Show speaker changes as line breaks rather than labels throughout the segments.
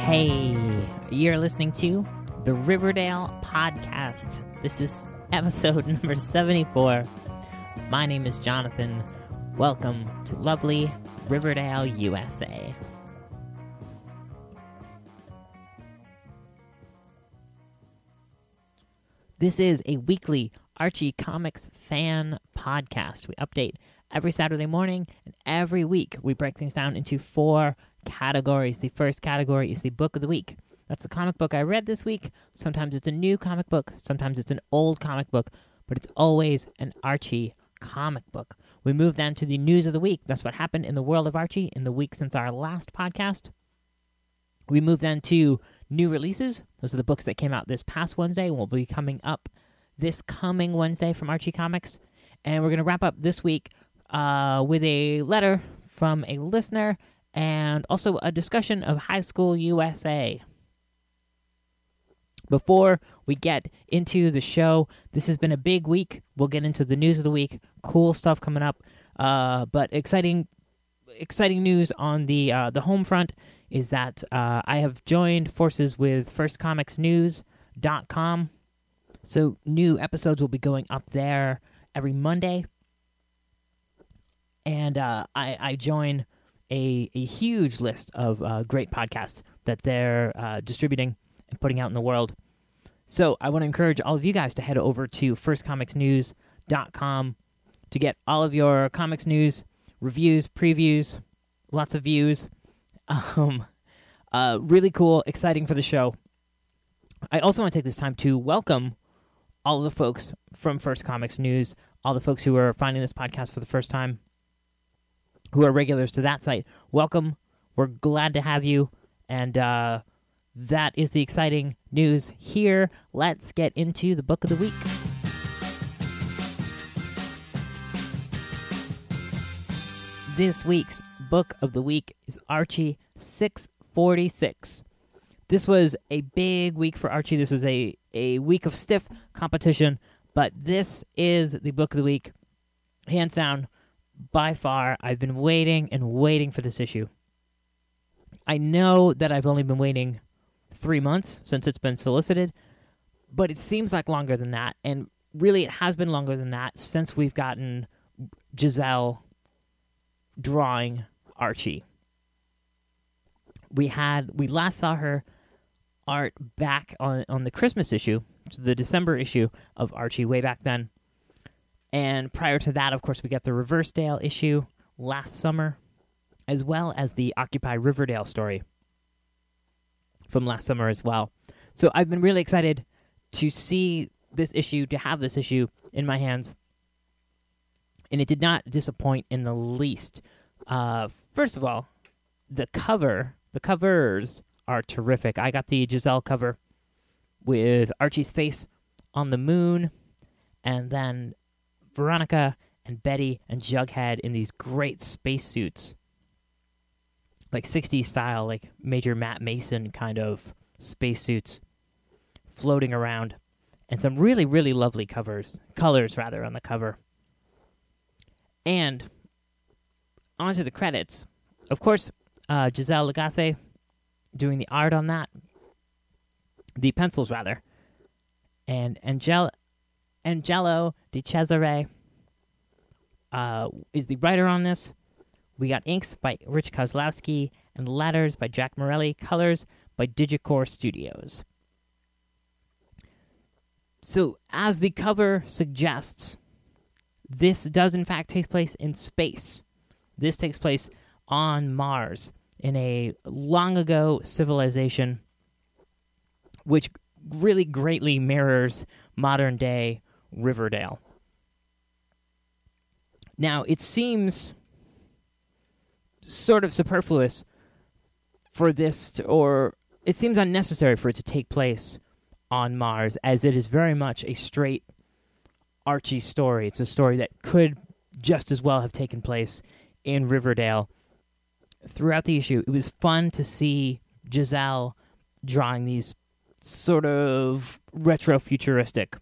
Hey, you're listening to the Riverdale podcast. This is episode number 74. My name is Jonathan. Welcome to lovely Riverdale, USA. This is a weekly Archie Comics fan podcast. We update every Saturday morning, and every week we break things down into 4 categories. The first category is the book of the week. That's the comic book I read this week. Sometimes it's a new comic book, sometimes it's an old comic book, but it's always an Archie comic book. We move then to the news of the week. That's what happened in the world of Archie in the week since our last podcast. We move then to new releases. Those are the books that came out this past Wednesday and will be coming up this coming Wednesday from Archie Comics. And we're going to wrap up this week with a letter from a listener and also a discussion of High School USA. Before we get into the show, this has been a big week. We'll get into the news of the week. Cool stuff coming up. But exciting news on the home front is that I have joined forces with firstcomicsnews.com. So new episodes will be going up there every Monday. And I join a huge list of great podcasts that they're distributing and putting out in the world. So I want to encourage all of you guys to head over to firstcomicsnews.com to get all of your comics news, reviews, previews, lots of views. Really cool, exciting for the show. I also want to take this time to welcome all of the folks from First Comics News, all the folks who are finding this podcast for the first time, who are regulars to that site. Welcome. We're glad to have you. And that is the exciting news here. Let's get into the book of the week. This week's book of the week is Archie 646. This was a big week for Archie. This was a week of stiff competition, but this is the book of the week. Hands down, by far, I've been waiting and waiting for this issue. I know that I've only been waiting 3 months since it's been solicited, but it seems like longer than that, and really it has been longer than that since we've gotten Giselle drawing Archie. We last saw her art back on the Christmas issue, the December issue of Archie way back then. And prior to that, of course, we got the Riverdale issue last summer, as well as the Occupy Riverdale story from last summer as well. So I've been really excited to see this issue, to have this issue in my hands. And it did not disappoint in the least. First of all, the covers are terrific. I got the Giselle cover with Archie's face on the moon, and then Veronica and Betty and Jughead in these great spacesuits, like 60s style, like Major Matt Mason kind of spacesuits floating around, and some really, really lovely colors on the cover. And on to the credits. Of course, Giselle Lagasse doing the art on that. The pencils, rather. And Angelo Di Cesare is the writer on this. We got inks by Rich Kozlowski and letters by Jack Morelli, colors by Digicore Studios. So, as the cover suggests, this does in fact take place in space. This takes place on Mars, in a long ago civilization, which really greatly mirrors modern day Riverdale. Now, it seems sort of superfluous for this, or it seems unnecessary for it to take place on Mars, as it is very much a straight Archie story. It's a story that could just as well have taken place in Riverdale. Throughout the issue, it was fun to see Giselle drawing these sort of retro-futuristic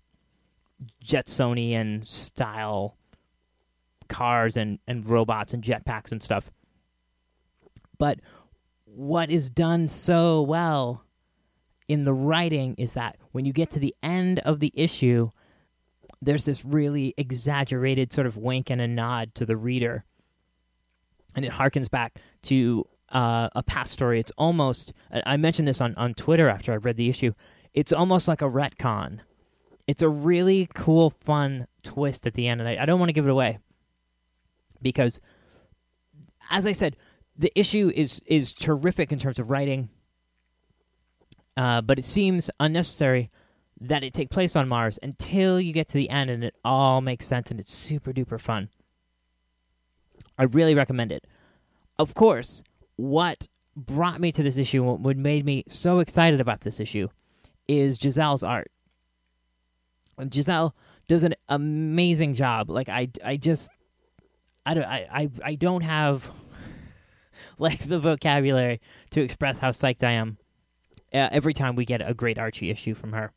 Jetsonian style cars and robots and jetpacks and stuff. But what is done so well in the writing is that when you get to the end of the issue, there's this really exaggerated sort of wink and a nod to the reader. And it harkens back to a past story. It's almost, I mentioned this on Twitter after I read the issue, it's almost like a retcon. It's a really cool, fun twist at the end, and I don't want to give it away. Because, as I said, the issue is terrific in terms of writing, but it seems unnecessary that it take place on Mars until you get to the end, and it all makes sense, and it's super duper fun. I really recommend it. Of course, what brought me to this issue, what made me so excited about this issue, is Giselle's art. Giselle does an amazing job. Like I don't have like the vocabulary to express how psyched I am every time we get a great Archie issue from her.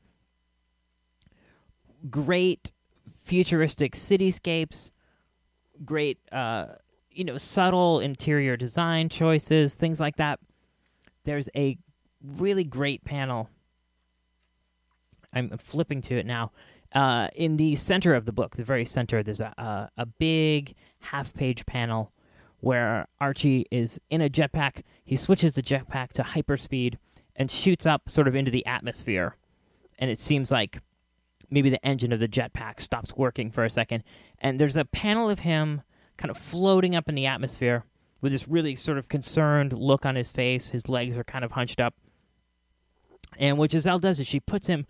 Great futuristic cityscapes, great subtle interior design choices, things like that. There's a really great panel. I'm flipping to it now. In the center of the book, the very center, there's a big half-page panel where Archie is in a jetpack. He switches the jetpack to hyperspeed and shoots up sort of into the atmosphere. And it seems like maybe the engine of the jetpack stops working for a second. And there's a panel of him kind of floating up in the atmosphere with this really sort of concerned look on his face. His legs are kind of hunched up. And what Giselle does is she puts him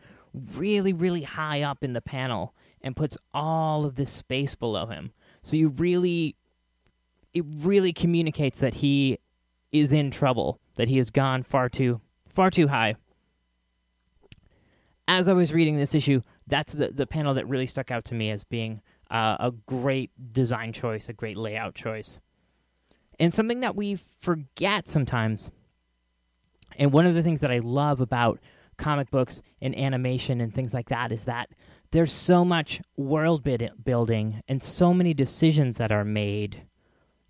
really, really high up in the panel and puts all of this space below him. So it really communicates that he is in trouble, that he has gone far too high. As I was reading this issue, that's the panel that really stuck out to me as being a great design choice, a great layout choice. And something that we forget sometimes, and one of the things that I love about comic books and animation and things like that is that there's so much world building and so many decisions that are made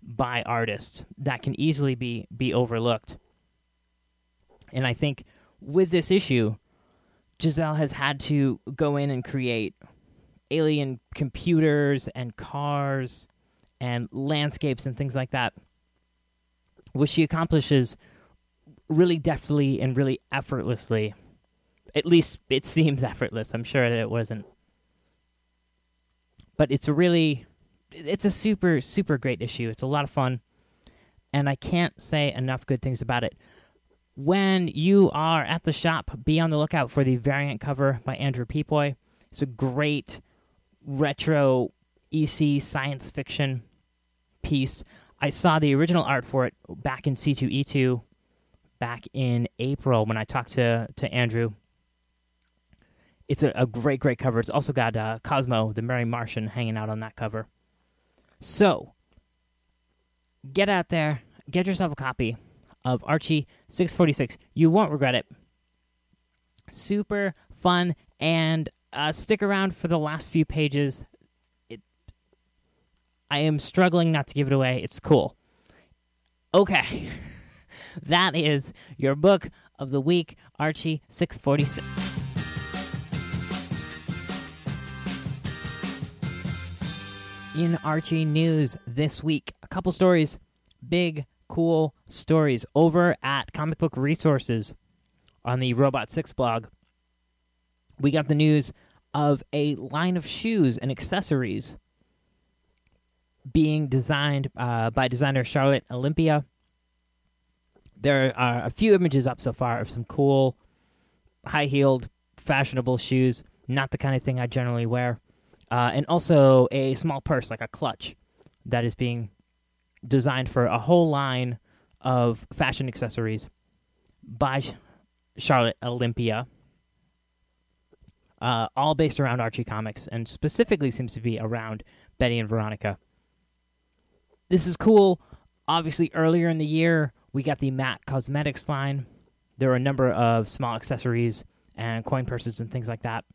by artists that can easily be overlooked. And I think with this issue, Giselle has had to go in and create alien computers and cars and landscapes and things like that, which she accomplishes really deftly and really effortlessly. At least it seems effortless. I'm sure that it wasn't. But it's a super, super great issue. It's a lot of fun, and I can't say enough good things about it. When you are at the shop, be on the lookout for the variant cover by Andrew Peepoy. It's a great retro EC science fiction piece. I saw the original art for it back in C2E2 back in April when I talked to Andrew. It's a great, great cover. It's also got Cosmo, the Merry Martian, hanging out on that cover. So, get out there, get yourself a copy of Archie 646. You won't regret it. Super fun, and stick around for the last few pages. I am struggling not to give it away. It's cool. Okay. That is your book of the week, Archie 646. In Archie news this week, a couple stories, big, cool stories over at Comic Book Resources on the Robot 6 blog. We got the news of a line of shoes and accessories being designed by designer Charlotte Olympia. There are a few images up so far of some cool, high-heeled, fashionable shoes, not the kind of thing I generally wear. And also a small purse, like a clutch, that is being designed for a whole line of fashion accessories by Charlotte Olympia, all based around Archie comics, and specifically seems to be around Betty and Veronica. This is cool. Obviously, earlier in the year, we got the Matte Cosmetics line. There were a number of small accessories and coin purses and things like that.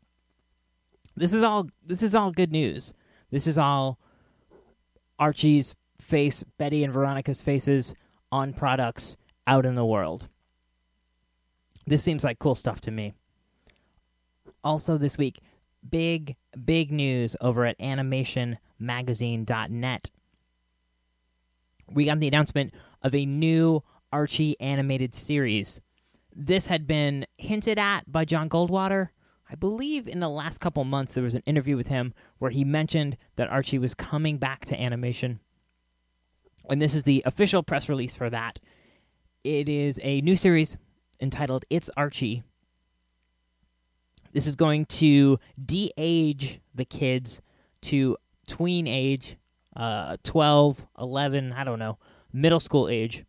This is all good news. This is all Archie's face, Betty and Veronica's faces on products, out in the world. This seems like cool stuff to me. Also this week, big news over at animationmagazine.net. We got the announcement of a new Archie animated series. This had been hinted at by John Goldwater. I believe in the last couple months there was an interview with him where he mentioned that Archie was coming back to animation. And this is the official press release for that. It is a new series entitled It's Archie. This is going to de-age the kids to tween age, 12, 11, I don't know, middle school age.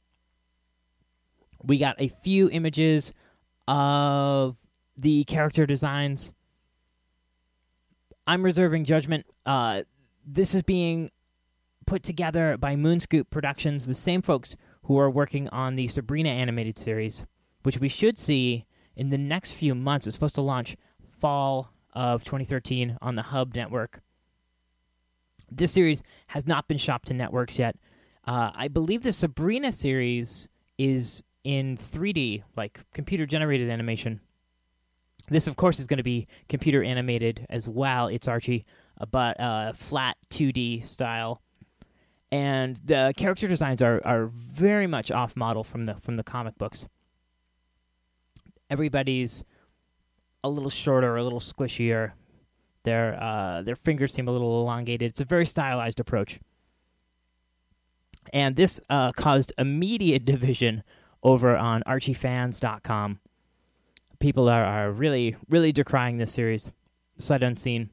We got a few images of the character designs. I'm reserving judgment. This is being put together by Moonscoop Productions, the same folks who are working on the Sabrina animated series, which we should see in the next few months. It's supposed to launch fall of 2013 on the Hub network. This series has not been shopped to networks yet. I believe the Sabrina series is in 3D, like computer-generated animation. This, of course, is going to be computer-animated as well. It's Archie, but flat 2D style. And the character designs are very much off-model from the comic books. Everybody's a little shorter, a little squishier. Their fingers seem a little elongated. It's a very stylized approach. And this caused immediate division over on ArchieFans.com. People are really, really decrying this series, sight unseen.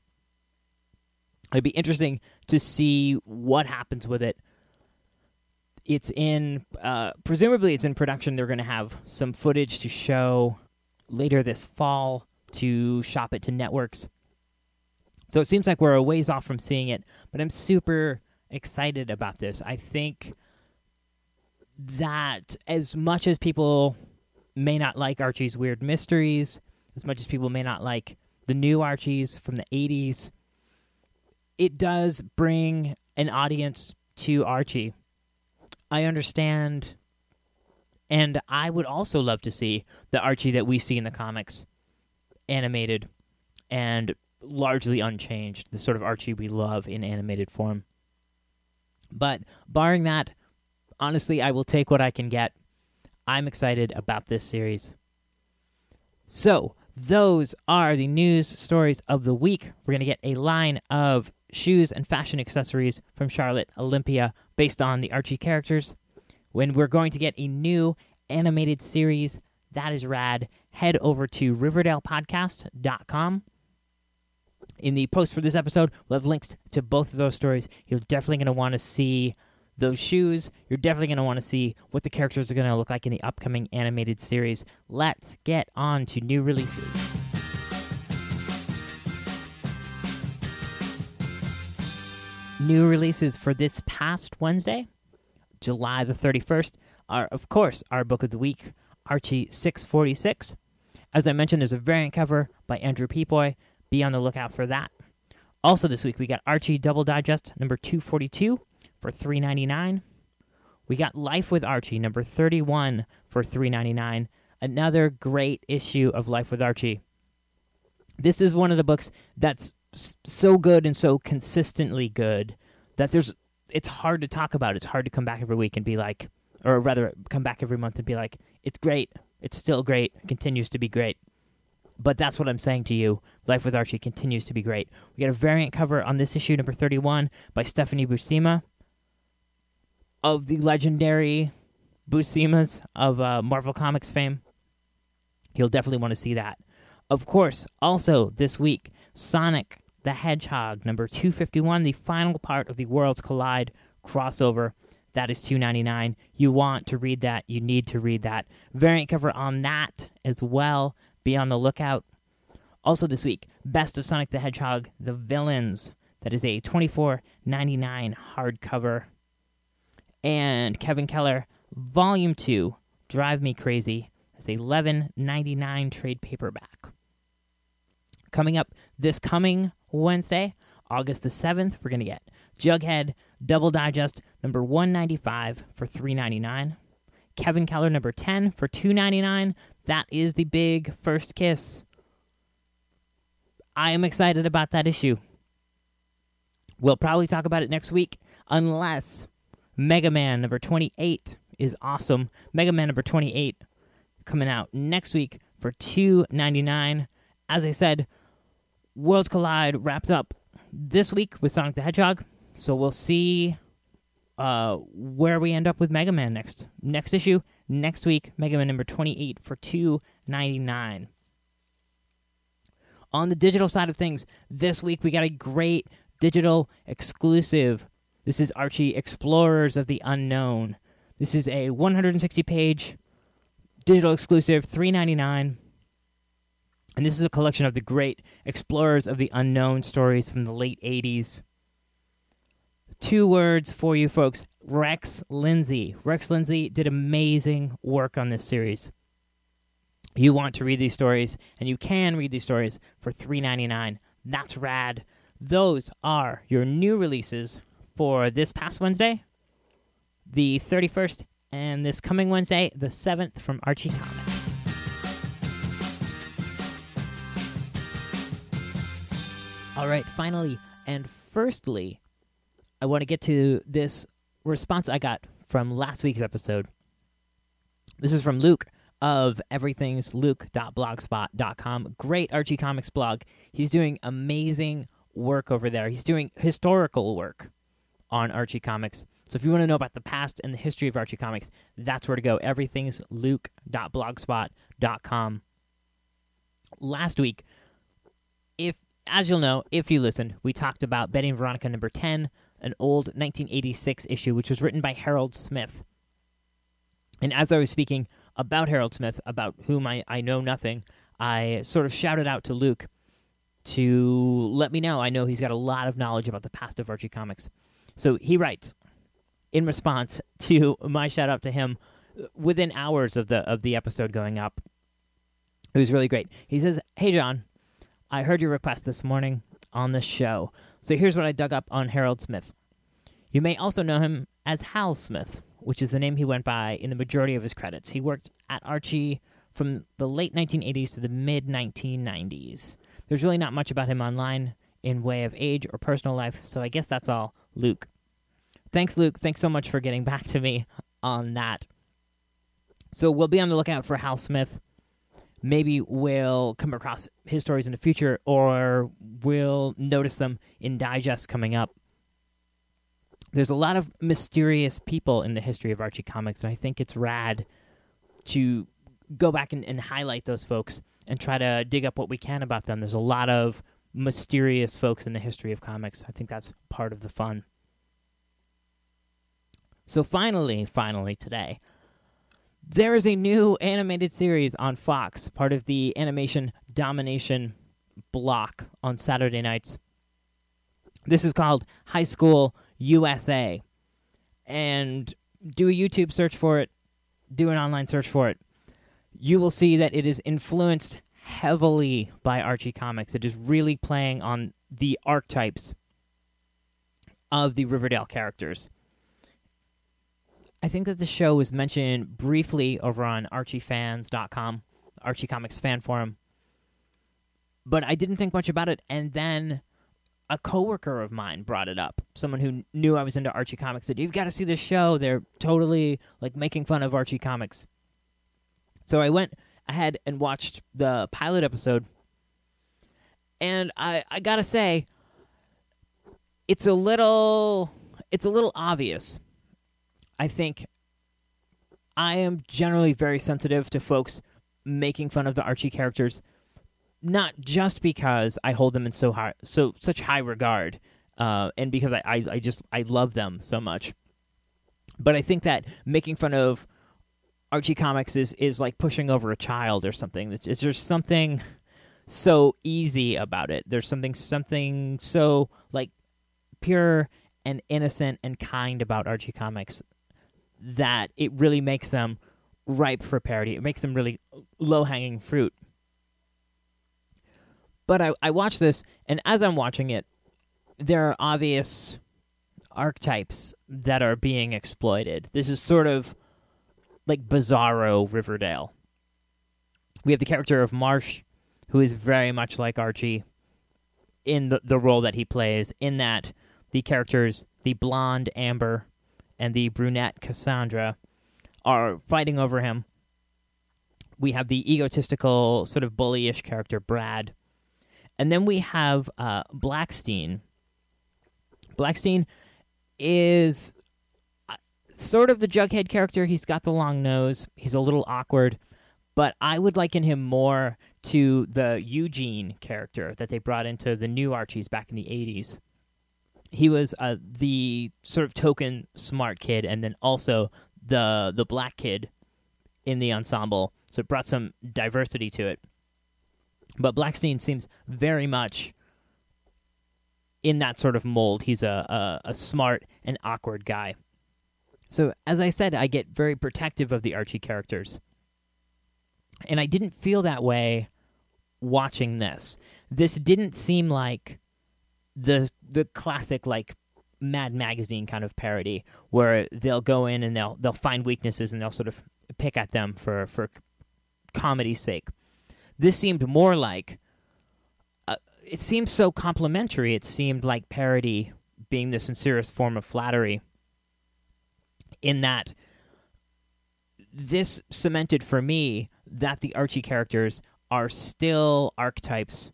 It'd be interesting to see what happens with it. It's in, presumably it's in production. They're going to have some footage to show later this fall to shop it to networks. So it seems like we're a ways off from seeing it, but I'm super excited about this. I think that as much as people may not like Archie's Weird Mysteries, as much as people may not like the new Archies from the 80s, it does bring an audience to Archie. I understand, and I would also love to see the Archie that we see in the comics animated and largely unchanged, the sort of Archie we love in animated form. But barring that, honestly, I will take what I can get. I'm excited about this series. So, those are the news stories of the week. We're going to get a line of shoes and fashion accessories from Charlotte Olympia based on the Archie characters. When we're going to get a new animated series, that is rad. Head over to RiverdalePodcast.com. In the post for this episode, we'll have links to both of those stories. You're definitely going to want to see those shoes. You're definitely going to want to see what the characters are going to look like in the upcoming animated series. Let's get on to new releases. New releases for this past Wednesday, July the 31st, are, of course, our book of the week, Archie 646. As I mentioned, there's a variant cover by Andrew Peapoy. Be on the lookout for that. Also this week, we got Archie Double Digest number 242 for $3.99. We got Life with Archie number 31 for $3.99. Another great issue of Life with Archie. This is one of the books that's so good and so consistently good that it's hard to talk about. It's hard to come back every week and be like, or rather come back every month and be like, it's great. It's still great. It continues to be great. But that's what I'm saying to you. Life with Archie continues to be great. We got a variant cover on this issue, number 31, by Stephanie Buscema, of the legendary Buscemas of Marvel Comics fame. You'll definitely want to see that. Of course, also this week, Sonic the Hedgehog, number 251, the final part of the Worlds Collide crossover. That is $2.99. You want to read that. You need to read that. Variant cover on that as well. Be on the lookout. Also this week, Best of Sonic the Hedgehog, The Villains. That is a $24.99 hardcover. And Kevin Keller, Volume 2, Drive Me Crazy, as a $11.99 trade paperback. Coming up this coming Wednesday, August the 7th, we're going to get Jughead Double Digest number 195 for $3.99. Kevin Keller number 10 for $2.99. That is the big first kiss. I am excited about that issue. We'll probably talk about it next week, unless Mega Man number 28 is awesome. Mega Man number 28 coming out next week for $2.99. As I said, Worlds Collide wraps up this week with Sonic the Hedgehog, so we'll see where we end up with Mega Man next issue. Next week, Mega Man number 28 for $2.99. On the digital side of things, this week we got a great digital exclusive. This is Archie Explorers of the Unknown. This is a 160-page digital exclusive, $3.99. And this is a collection of the great Explorers of the Unknown stories from the late 80s. 2 words for you folks. Rex Lindsay. Rex Lindsay did amazing work on this series. You want to read these stories, and you can read these stories for $3.99. That's rad. Those are your new releases for this past Wednesday, the 31st, and this coming Wednesday, the 7th, from Archie Comics. All right, finally, and firstly, I want to get to this response I got from last week's episode. This is from Luke of everythingsluke.blogspot.com. Great Archie Comics blog. He's doing amazing work over there. He's doing historical work on Archie Comics. So if you want to know about the past and the history of Archie Comics, that's where to go. everythingsluke.blogspot.com. Last week, as you'll know, if you listened, we talked about Betty and Veronica number 10, an old 1986 issue, which was written by Harold Smith. And as I was speaking about Harold Smith, about whom I know nothing, I sort of shouted out to Luke to let me know. I know he's got a lot of knowledge about the past of Archie Comics. So he writes, in response to my shout-out to him, within hours of the episode going up. It was really great. He says, "Hey, John, I heard your request this morning on the show. So here's what I dug up on Harold Smith. You may also know him as Hal Smith, which is the name he went by in the majority of his credits. He worked at Archie from the late 1980s to the mid-1990s. There's really not much about him online in way of age or personal life, so I guess that's all, Luke." Thanks, Luke. Thanks so much for getting back to me on that. So we'll be on the lookout for Hal Smith. Maybe we'll come across his stories in the future, or we'll notice them in digests coming up. There's a lot of mysterious people in the history of Archie Comics, and I think it's rad to go back and highlight those folks and try to dig up what we can about them. There's a lot of mysterious folks in the history of comics. I think that's part of the fun. So finally today, there is a new animated series on Fox, part of the Animation Domination block on Saturday nights. This is called High School USA. And do a YouTube search for it, do an online search for it. You will see that it is influenced heavily by Archie Comics. It is really playing on the archetypes of the Riverdale characters. I think that the show was mentioned briefly over on ArchieFans.com, Archie Comics fan forum, but I didn't think much about it, and then a coworker of mine brought it up. Someone who knew I was into Archie Comics said, "You've got to see this show. They're totally making fun of Archie Comics." So I went ahead and watched the pilot episode, and I gotta say, it's a little obvious. I think I am generally very sensitive to folks making fun of the Archie characters, not just because I hold them in such high regard, and because I love them so much, but I think that making fun of Archie Comics is like pushing over a child or something. There's something so easy about it. There's something so pure and innocent and kind about Archie Comics that it really makes them ripe for parody. It makes them really low-hanging fruit. But I watch this, and as I'm watching it, there are obvious archetypes that are being exploited. This is sort of like bizarro Riverdale. We have the character of Marsh, who is very much like Archie in the role that he plays, in that the characters, the blonde Amber and the brunette Cassandra, are fighting over him. We have the egotistical, sort of bullyish character, Brad. And then we have Blackstein. Blackstein is sort of the Jughead character. He's got the long nose. He's a little awkward. But I would liken him more to the Eugene character that they brought into the new Archies back in the 80s. He was the sort of token smart kid, and then also the black kid in the ensemble. So it brought some diversity to it. But Blackstein seems very much in that sort of mold. He's a smart and awkward guy. So as I said, I get very protective of the Archie characters. And I didn't feel that way watching this. This didn't seem like the classic like Mad Magazine kind of parody where they'll go in and they'll find weaknesses and they'll sort of pick at them for comedy's sake. This seemed more like it seemed so complimentary. It seemed like parody being the sincerest form of flattery, in that this cemented for me that the Archie characters are still archetypes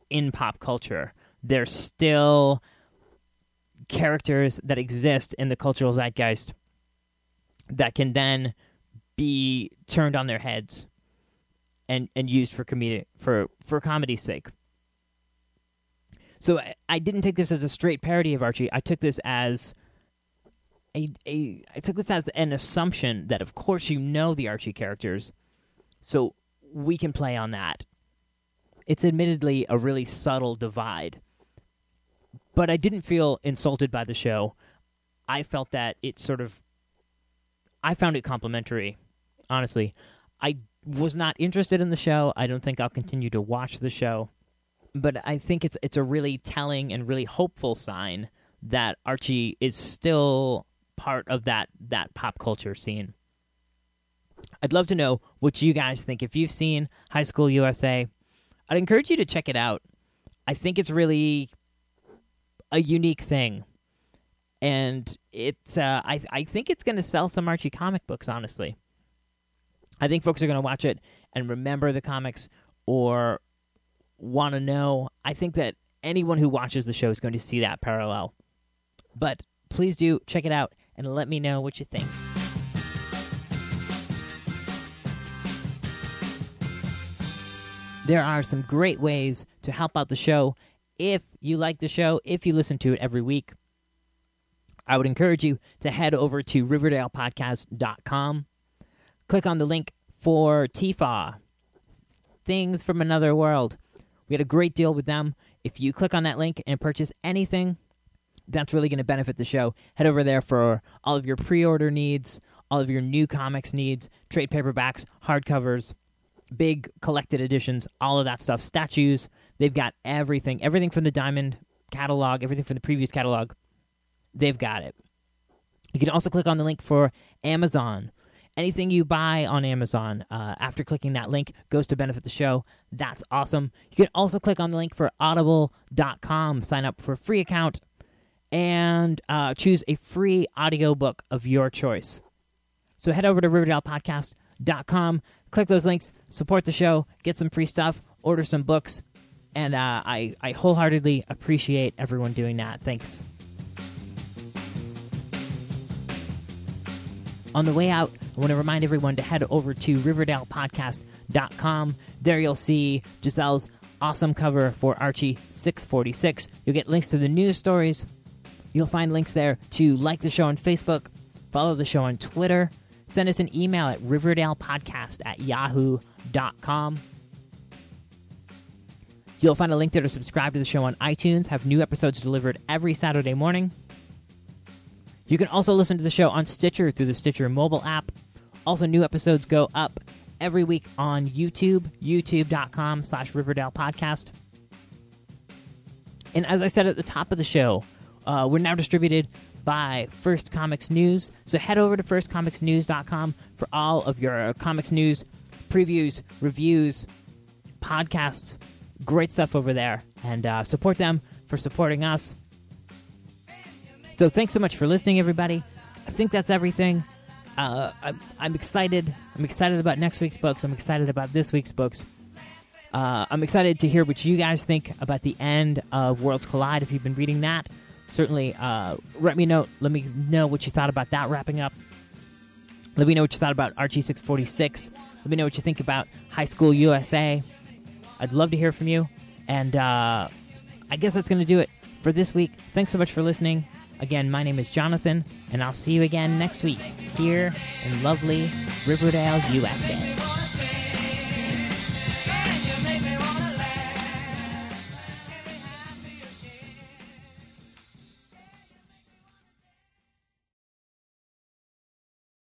in pop culture. They're still characters that exist in the cultural zeitgeist that can then be turned on their heads and used for comedy's sake. So I didn't take this as a straight parody of Archie. I took this as an assumption that, of course, you know the Archie characters, so we can play on that. It's admittedly a really subtle divide, but I didn't feel insulted by the show. I felt that I found it complimentary, honestly. I was not interested in the show. I don't think I'll continue to watch the show, but I think it's a really telling and really hopeful sign that Archie is still part of that pop culture scene. I'd love to know what you guys think. If you've seen High School USA, I'd encourage you to check it out. I think it's really a unique thing, and it's I think it's going to sell some Archie comic books, honestly. I think folks are going to watch it and remember the comics or want to know. I think that anyone who watches the show is going to see that parallel. But please do check it out and let me know what you think. There are some great ways to help out the show. If you like the show, if you listen to it every week, I would encourage you to head over to RiverdalePodcast.com. Click on the link for TFAW, Things from Another World. We had a great deal with them. If you click on that link and purchase anything, that's really going to benefit the show. Head over there for all of your pre-order needs, all of your new comics needs, trade paperbacks, hardcovers, big collected editions, all of that stuff, statues. They've got everything from the Diamond catalog, everything from the previous catalog. They've got it. You can also click on the link for Amazon. Anything you buy on Amazon, after clicking that link, goes to benefit the show. That's awesome. You can also click on the link for audible.com, sign up for a free account, and choose a free audiobook of your choice. So head over to RiverdalePodcast.com, click those links, support the show, get some free stuff, order some books, and I wholeheartedly appreciate everyone doing that. Thanks. On the way out, I want to remind everyone to head over to RiverdalePodcast.com. There you'll see Giselle's awesome cover for Archie 646. You'll get links to the news stories. You'll find links there to like the show on Facebook, follow the show on Twitter, send us an email at RiverdalePodcast@yahoo.com. You'll find a link there to subscribe to the show on iTunes, have new episodes delivered every Saturday morning. You can also listen to the show on Stitcher through the Stitcher mobile app. Also, new episodes go up every week on YouTube, youtube.com/Riverdale Podcast. And as I said at the top of the show, We're now distributed by First Comics News, so head over to firstcomicsnews.com for all of your comics news, previews, reviews, podcasts. Great stuff over there, and support them for supporting us. So thanks so much for listening, everybody. I think that's everything. I'm excited. I'm excited about next week's books. I'm excited about this week's books. I'm excited to hear what you guys think about the end of Worlds Collide, if you've been reading that. Certainly, let me know what you thought about that wrapping up. Let me know what you thought about Archie 646. Let me know what you think about High School USA. I'd love to hear from you. And I guess that's going to do it for this week. Thanks so much for listening. Again, my name is Jonathan, and I'll see you again next week here in lovely Riverdale, USA.